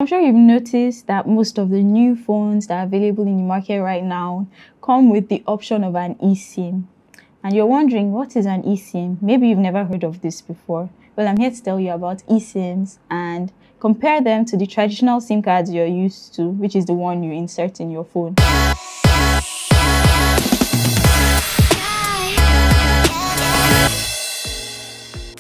I'm sure you've noticed that most of the new phones that are available in the market right now come with the option of an eSIM. And you're wondering, what is an eSIM? Maybe you've never heard of this before. Well, I'm here to tell you about eSIMs and compare them to the traditional SIM cards you're used to, which is the one you insert in your phone.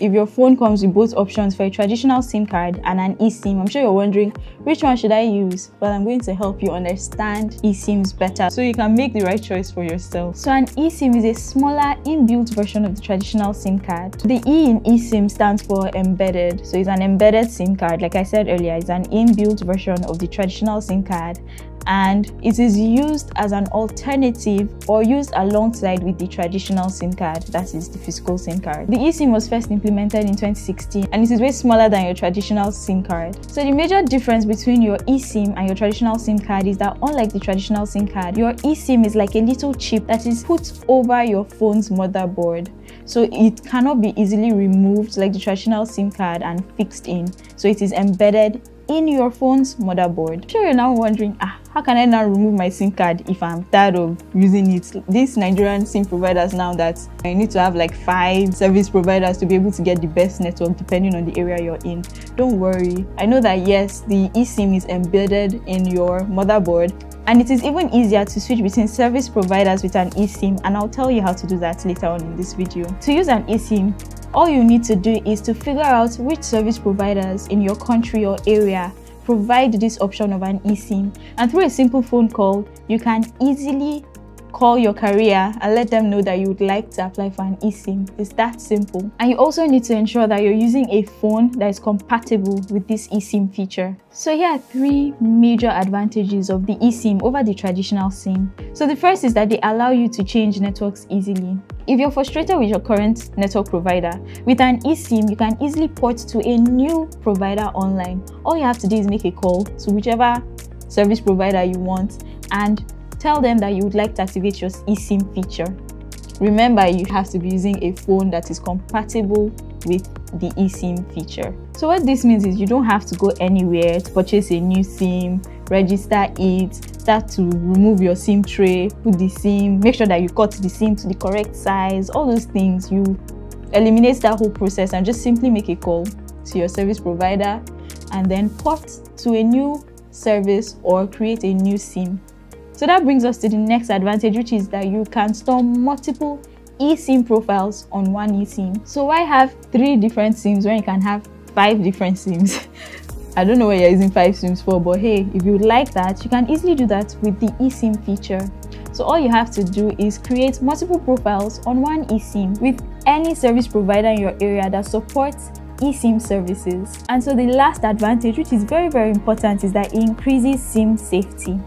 If your phone comes with both options for a traditional SIM card and an eSIM, I'm sure you're wondering, which one should I use? Well, I'm going to help you understand eSIMs better so you can make the right choice for yourself. So an eSIM is a smaller inbuilt version of the traditional SIM card. The E in eSIM stands for embedded. So it's an embedded SIM card. Like I said earlier, it's an inbuilt version of the traditional SIM card, and it is used as an alternative or used alongside with the traditional SIM card, that is the physical SIM card. The eSIM was first implemented in 2016 and it is way smaller than your traditional SIM card. So the major difference between your eSIM and your traditional SIM card is that unlike the traditional SIM card, your eSIM is like a little chip that is put over your phone's motherboard. So it cannot be easily removed like the traditional SIM card and fixed in. So it is embedded in your phone's motherboard. I'm sure you're now wondering, how can I now remove my SIM card if I'm tired of using it? These Nigerian SIM providers now that I need to have like 5 service providers to be able to get the best network depending on the area you're in. Don't worry. I know that yes, the eSIM is embedded in your motherboard, and it is even easier to switch between service providers with an eSIM, and I'll tell you how to do that later on in this video. To use an eSIM, all you need to do is to figure out which service providers in your country or area provide this option of an eSIM, and through a simple phone call, you can easily call your carrier and let them know that you would like to apply for an eSIM. It's that simple. And you also need to ensure that you're using a phone that is compatible with this eSIM feature. So here are 3 major advantages of the eSIM over the traditional SIM. So the first is that they allow you to change networks easily. If you're frustrated with your current network provider, with an eSIM, you can easily port to a new provider online. All you have to do is make a call to whichever service provider you want and tell them that you would like to activate your eSIM feature. Remember, you have to be using a phone that is compatible with the eSIM feature. So what this means is you don't have to go anywhere to purchase a new SIM, register it, start to remove your SIM tray, put the SIM, make sure that you cut the SIM to the correct size, all those things. You eliminate that whole process and just simply make a call to your service provider and then port to a new service or create a new SIM. So that brings us to the next advantage, which is that you can store multiple eSIM profiles on one eSIM. So why have 3 different SIMs when you can have 5 different SIMs? I don't know what you're using 5 SIMs for, but hey, if you like that, you can easily do that with the eSIM feature. So all you have to do is create multiple profiles on one eSIM with any service provider in your area that supports eSIM services. And so the last advantage, which is very, very important, is that it increases SIM safety.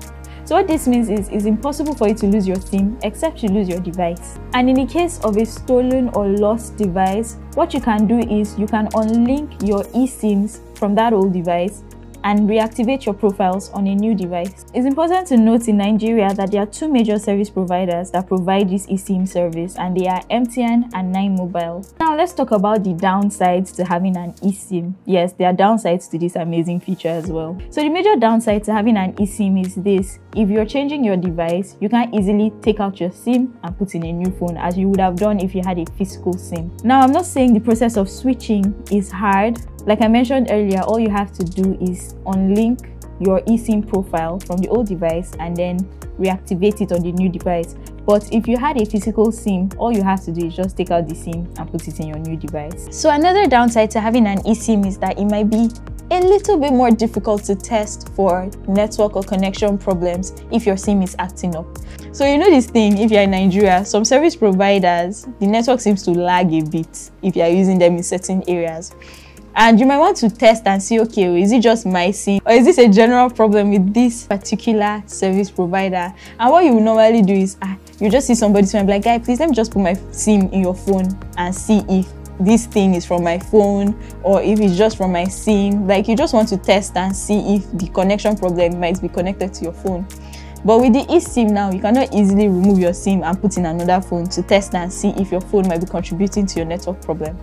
So what this means is it's impossible for you to lose your SIM except you lose your device. And in the case of a stolen or lost device, what you can do is you can unlink your eSIMs from that old device and reactivate your profiles on a new device. It's important to note in Nigeria that there are 2 major service providers that provide this eSIM service, and they are MTN and 9Mobile. Now let's talk about the downsides to having an eSIM. Yes, there are downsides to this amazing feature as well. So the major downside to having an eSIM is this: if you're changing your device, you can't easily take out your SIM and put in a new phone as you would have done if you had a physical SIM. Now, I'm not saying the process of switching is hard. Like I mentioned earlier, all you have to do is unlink your eSIM profile from the old device and then reactivate it on the new device. But if you had a physical SIM, all you have to do is just take out the SIM and put it in your new device. So another downside to having an eSIM is that it might be a little bit more difficult to test for network or connection problems if your SIM is acting up. So you know this thing, if you're in Nigeria, some service providers, the network seems to lag a bit if you're using them in certain areas. And you might want to test and see, okay, is it just my SIM or is this a general problem with this particular service provider? And what you will normally do is you just see somebody and be like, guy, please let me just put my SIM in your phone and see if this thing is from my phone or if it's just from my SIM. Like, you just want to test and see if the connection problem might be connected to your phone. But with the eSIM now, you cannot easily remove your SIM and put in another phone to test and see if your phone might be contributing to your network problem.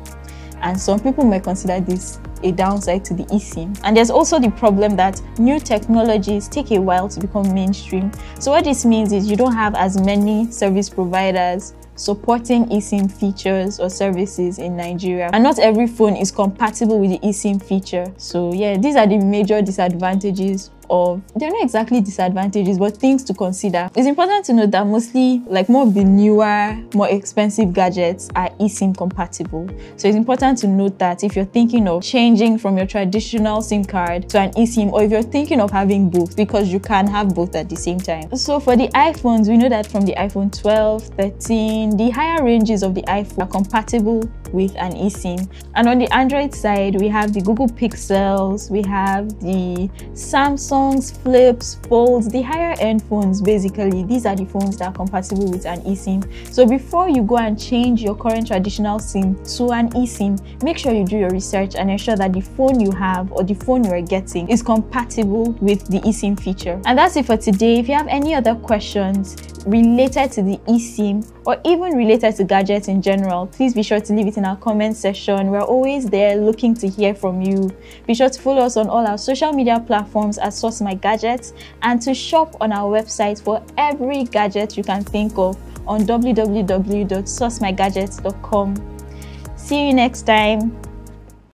And some people might consider this a downside to the eSIM. And there's also the problem that new technologies take a while to become mainstream. So what this means is you don't have as many service providers supporting eSIM features or services in Nigeria, and not every phone is compatible with the eSIM feature. So yeah, these are the major disadvantages of, they're not exactly disadvantages, but things to consider. It's important to note that mostly, like more of the newer, more expensive gadgets are eSIM compatible. So it's important to note that if you're thinking of changing from your traditional SIM card to an eSIM, or if you're thinking of having both, because you can have both at the same time. So for the iPhones, we know that from the iPhone 12, 13, the higher ranges of the iPhone are compatible with an eSIM. And on the Android side, we have the Google Pixels, we have the Samsung's Flips, Folds, the higher end phones. Basically, these are the phones that are compatible with an eSIM. So before you go and change your current traditional SIM to an eSIM, make sure you do your research and ensure that the phone you have or the phone you are getting is compatible with the eSIM feature. And that's it for today. If you have any other questions related to the eSIM or even related to gadgets in general, please be sure to leave it in our comment section. We're always there looking to hear from you. Be sure to follow us on all our social media platforms at Source My Gadgets, and to shop on our website for every gadget you can think of on www.sourcemygadgets.com. See you next time.